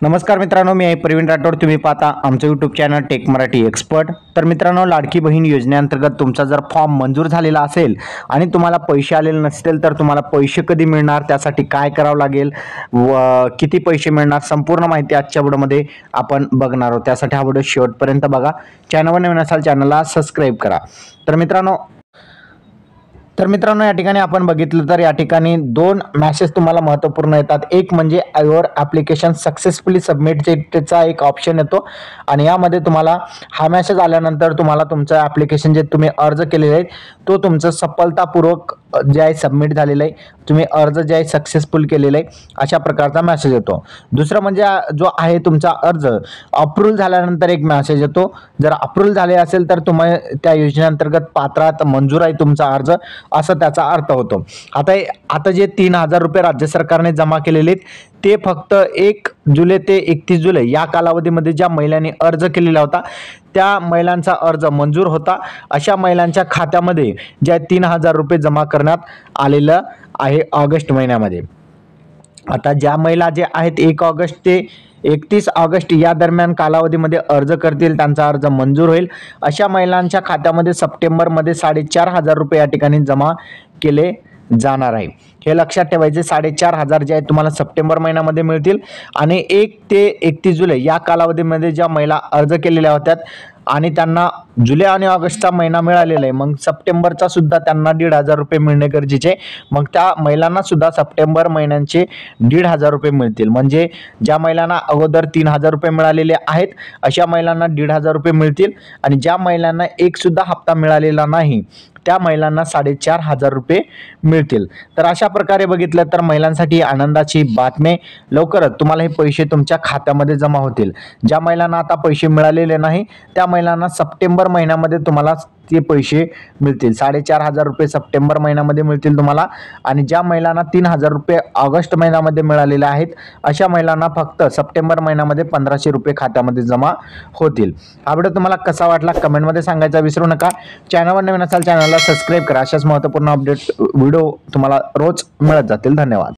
नमस्कार मित्रांनो, मी आहे प्रवीण राठोड। तुम्ही पाहता आमचं YouTube channel tech Marathi expert. तर मित्रांनो, लाडकी बहीण योजनेअंतर्गत तुमचा जर फॉर्म मंजूर झालेला असेल आणि तुम्हाला पैसे आलेले नसतील तर तुम्हाला पैसे कधी मिळणार, त्यासाठी काय करावं लागेल व किती पैसे मिळणार, संपूर्ण माहिती आजच्या व्हिडिओमध्ये आपण बघणार आहोत। त्यासाठी हा व्हिडिओ शेवटपर्यंत बघा। चॅनलवर नवीन असाल चॅनलला सबस्क्राईब करा। तर मित्रांनो या ठिकाणी आपण बघितलं तर या ठिकाणी दोन मेसेज तुम्हाला महत्त्वपूर्ण येतात। एक म्हणजे युअर ॲप्लिकेशन सक्सेसफुली सबमिटचा एक ऑप्शन येतो आणि यामध्ये तुम्हाला हा मेसेज आल्यानंतर तुम्हाला तुमचं ॲप्लिकेशन जे तुम्ही अर्ज केलेले आहे तो तुमचं सफलतापूर्वक जे आहे सबमिट झालेलं आहे, तुम्ही अर्ज जे आहे सक्सेसफुल केलेला आहे, अशा प्रकारचा मेसेज येतो। दुसरं म्हणजे जो आहे तुमचा अर्ज अप्रूव्ह झाल्यानंतर एक मेसेज येतो। जर अप्रूव्ह झाले असेल तर तुम्ही त्या योजनेअंतर्गत पात्र आहात, मंजूर आहे तुमचा अर्ज, असं त्याचा अर्थ होतो। आता जे 3000 रुपये राज्य सरकारने जमा केलेले ते फक्त 1 जुलै ते 31 जुलै या कालावधीमध्ये ज्या महिलांनी अर्ज केलेला होता त्या महिलांचा अर्ज मंजूर होता। अशा महिलांच्या खात्यामध्ये ज्या 3000 रुपये जमा करण्यात आलेलं आहे ऑगस्ट महिन्यामध्ये। आता ज्या महिला जे आहेत 1 ऑगस्ट ते 31 ऑगस्ट या दरम्यान कालावधीमध्ये अर्ज करतील, त्यांचा अर्ज मंजूर होईल। अशा महिलांच्या खात्यामध्ये सप्टेंबरमध्ये 4500 रुपये या ठिकाणी जमा केले जाणार आहे। हे लक्षात ठेवायचे, 4500 जे आहेत तुम्हाला सप्टेंबर महिन्यामध्ये मिळतील आणि 1 ते 31 जुलै या कालावधीमध्ये ज्या महिला अर्ज केलेल्या होत्या आणि त्यांना जुलै आणि ऑगस्टचा महिना मिळालेला आहे, मग सप्टेंबरचा सुद्धा त्यांना 1500 रुपये मिळणे गरजेचे। मग त्या महिलांना सुद्धा सप्टेंबर महिन्यांचे 1500 रुपये मिळतील। म्हणजे ज्या महिलांना अगोदर 3000 रुपये मिळालेले आहेत अशा महिलांना 1500 रुपये मिळतील आणि ज्या महिलांना एक सुद्धा हप्ता मिळालेला नाही त्या महिलांना 4500 रुपये मिळतील। तर अशा प्रकारे बघितलं तर महिलांसाठी आनंदाची बातमी, लवकरच तुम्हाला हे पैसे तुमच्या खात्यामध्ये जमा होतील। ज्या महिलांना आता पैसे मिळालेले नाही त्या महिलांना सप्टेंबर महिन्यामध्ये तुम्हाला ते पैसे मिळतील। 4500 रुपये सप्टेंबर महिन्यामध्ये मिळतील तुम्हाला आणि ज्या महिलांना 3000 रुपये ऑगस्ट महिन्यामध्ये मिळालेले आहेत अशा महिलांना फक्त सप्टेंबर महिन्यामध्ये 1500 रुपये खात्यामध्ये जमा होतील। हा व्हिडिओ तुम्हाला कसा वाटला कमेंटमध्ये सांगायचा विसरू नका। चॅनलवर नवीन असाल चॅनलला सबस्क्राईब करा। अशाच महत्त्वपूर्ण अपडेट व्हिडिओ तुम्हाला रोज मिळत जातील। धन्यवाद।